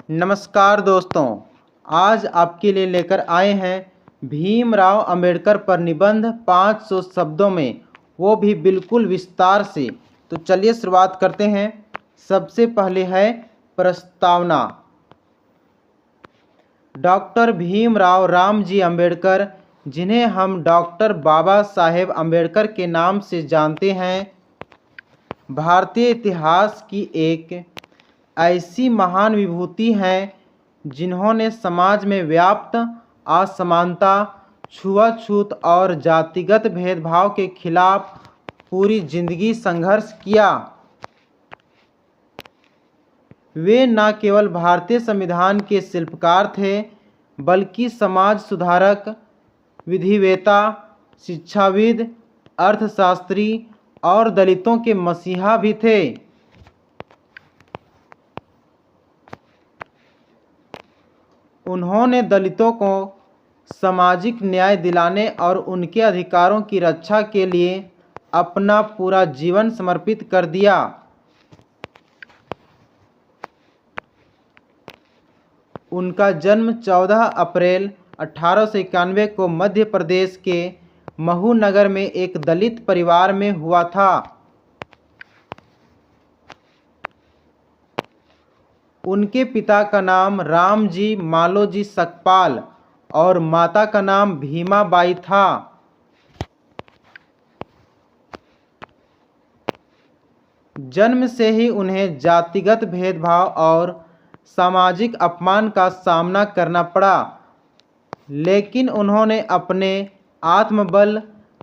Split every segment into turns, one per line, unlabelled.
नमस्कार दोस्तों, आज आपके लिए लेकर आए हैं भीमराव अंबेडकर पर निबंध 500 शब्दों में, वो भी बिल्कुल विस्तार से। तो चलिए शुरुआत करते हैं। सबसे पहले है प्रस्तावना। डॉक्टर भीमराव रामजी अंबेडकर, जिन्हें हम डॉक्टर बाबा साहेब अंबेडकर के नाम से जानते हैं, भारतीय इतिहास की एक ऐसी महान विभूति हैं जिन्होंने समाज में व्याप्त असमानता, छुआछूत और जातिगत भेदभाव के खिलाफ पूरी जिंदगी संघर्ष किया। वे न केवल भारतीय संविधान के शिल्पकार थे, बल्कि समाज सुधारक, विधिवेता, शिक्षाविद, अर्थशास्त्री और दलितों के मसीहा भी थे। उन्होंने दलितों को सामाजिक न्याय दिलाने और उनके अधिकारों की रक्षा के लिए अपना पूरा जीवन समर्पित कर दिया। उनका जन्म 14 अप्रैल 1891 को मध्य प्रदेश के महू नगर में एक दलित परिवार में हुआ था। उनके पिता का नाम रामजी मालोजी सकपाल और माता का नाम भीमाबाई था। जन्म से ही उन्हें जातिगत भेदभाव और सामाजिक अपमान का सामना करना पड़ा, लेकिन उन्होंने अपने आत्मबल,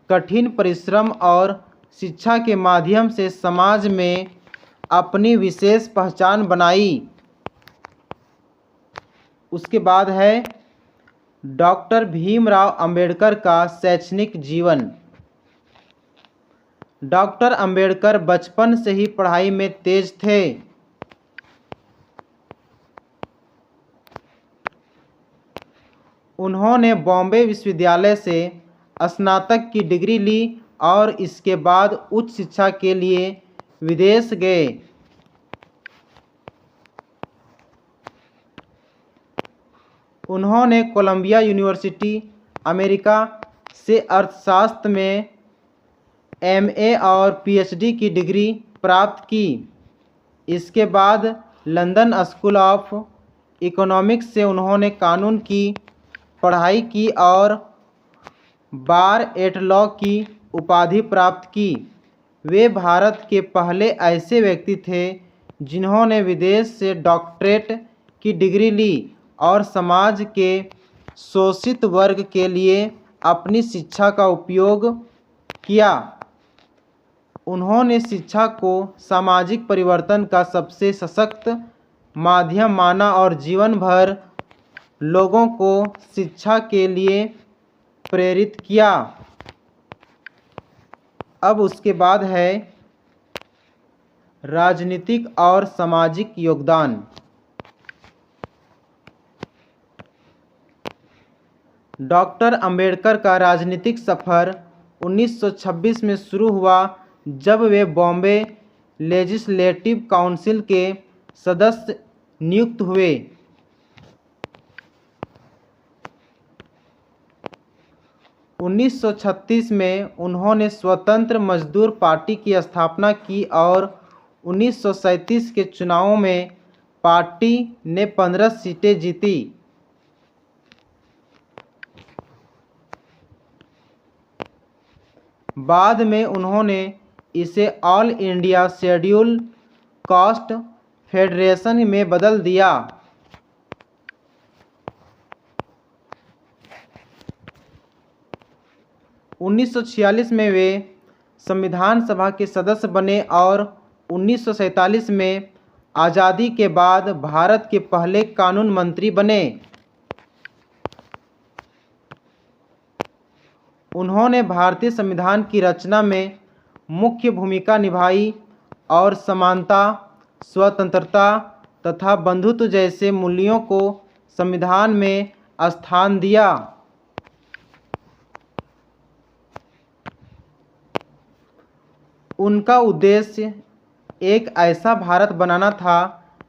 कठिन परिश्रम और शिक्षा के माध्यम से समाज में अपनी विशेष पहचान बनाई। उसके बाद है डॉक्टर भीमराव अंबेडकर का शैक्षणिक जीवन। डॉक्टर अंबेडकर बचपन से ही पढ़ाई में तेज थे। उन्होंने बॉम्बे विश्वविद्यालय से स्नातक की डिग्री ली और इसके बाद उच्च शिक्षा के लिए विदेश गए। उन्होंने कोलंबिया यूनिवर्सिटी, अमेरिका से अर्थशास्त्र में एमए और पीएचडी की डिग्री प्राप्त की। इसके बाद लंदन स्कूल ऑफ इकोनॉमिक्स से उन्होंने कानून की पढ़ाई की और बार एट लॉ की उपाधि प्राप्त की। वे भारत के पहले ऐसे व्यक्ति थे जिन्होंने विदेश से डॉक्टरेट की डिग्री ली और समाज के शोषित वर्ग के लिए अपनी शिक्षा का उपयोग किया। उन्होंने शिक्षा को सामाजिक परिवर्तन का सबसे सशक्त माध्यम माना और जीवन भर लोगों को शिक्षा के लिए प्रेरित किया। अब उसके बाद है राजनीतिक और सामाजिक योगदान। डॉक्टर अंबेडकर का राजनीतिक सफ़र 1926 में शुरू हुआ, जब वे बॉम्बे लेजिस्लेटिव काउंसिल के सदस्य नियुक्त हुए। उन्नीस 1936 में उन्होंने स्वतंत्र मजदूर पार्टी की स्थापना की और 1937 के चुनावों में पार्टी ने 15 सीटें जीती। बाद में उन्होंने इसे all India schedule caste federation में बदल दिया। उन्नीस 1946 में वे संविधान सभा के सदस्य बने और 1947 में आज़ादी के बाद भारत के पहले कानून मंत्री बने। उन्होंने भारतीय संविधान की रचना में मुख्य भूमिका निभाई और समानता, स्वतंत्रता तथा बंधुत्व जैसे मूल्यों को संविधान में स्थान दिया। उनका उद्देश्य एक ऐसा भारत बनाना था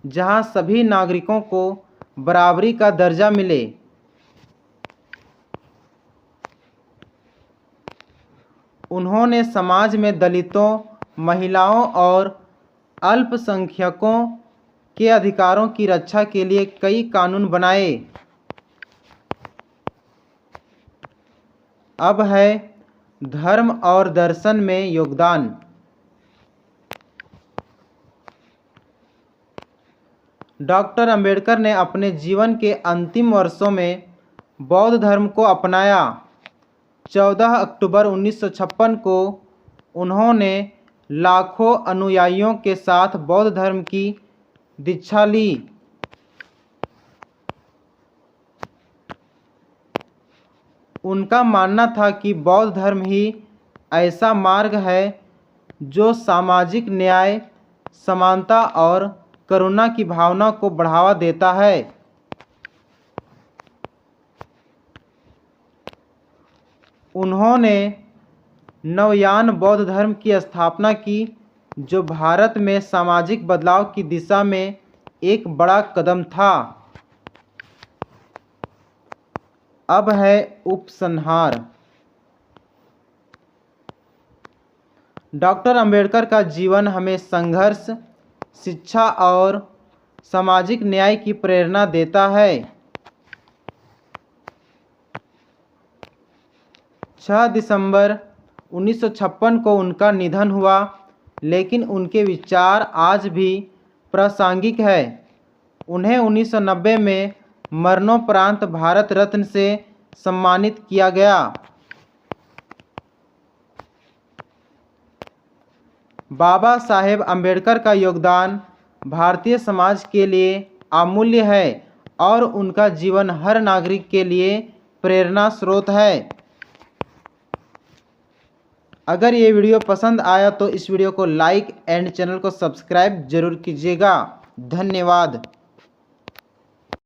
जहां सभी नागरिकों को बराबरी का दर्जा मिले। उन्होंने समाज में दलितों, महिलाओं और अल्पसंख्यकों के अधिकारों की रक्षा के लिए कई कानून बनाए। अब है धर्म और दर्शन में योगदान। डॉक्टर अंबेडकर ने अपने जीवन के अंतिम वर्षों में बौद्ध धर्म को अपनाया। 14 अक्टूबर 1956 को उन्होंने लाखों अनुयायियों के साथ बौद्ध धर्म की दीक्षा ली। उनका मानना था कि बौद्ध धर्म ही ऐसा मार्ग है जो सामाजिक न्याय, समानता और करुणा की भावना को बढ़ावा देता है। उन्होंने नवयान बौद्ध धर्म की स्थापना की, जो भारत में सामाजिक बदलाव की दिशा में एक बड़ा कदम था। अब है उपसंहार। डॉक्टर अंबेडकर का जीवन हमें संघर्ष, शिक्षा और सामाजिक न्याय की प्रेरणा देता है। 6 दिसंबर 1956 को उनका निधन हुआ, लेकिन उनके विचार आज भी प्रासंगिक है। उन्हें 1990 में मरणोपरांत भारत रत्न से सम्मानित किया गया। बाबा साहेब अम्बेडकर का योगदान भारतीय समाज के लिए अमूल्य है और उनका जीवन हर नागरिक के लिए प्रेरणा स्रोत है। अगर ये वीडियो पसंद आया तो इस वीडियो को लाइक एंड चैनल को सब्सक्राइब जरूर कीजिएगा। धन्यवाद।